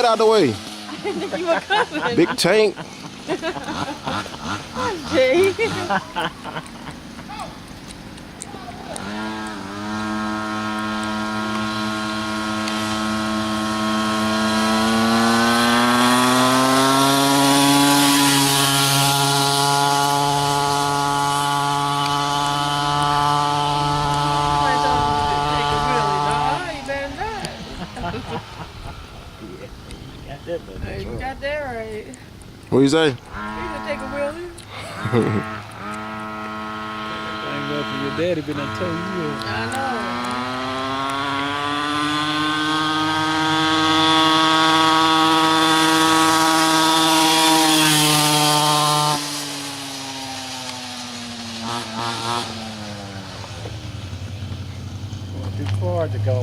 dad out the way. You were coming. Big tank. Jay. You got that right. What you say? You gonna take a wheelie? Thank God for your daddy been done told you. I know. Too far to go.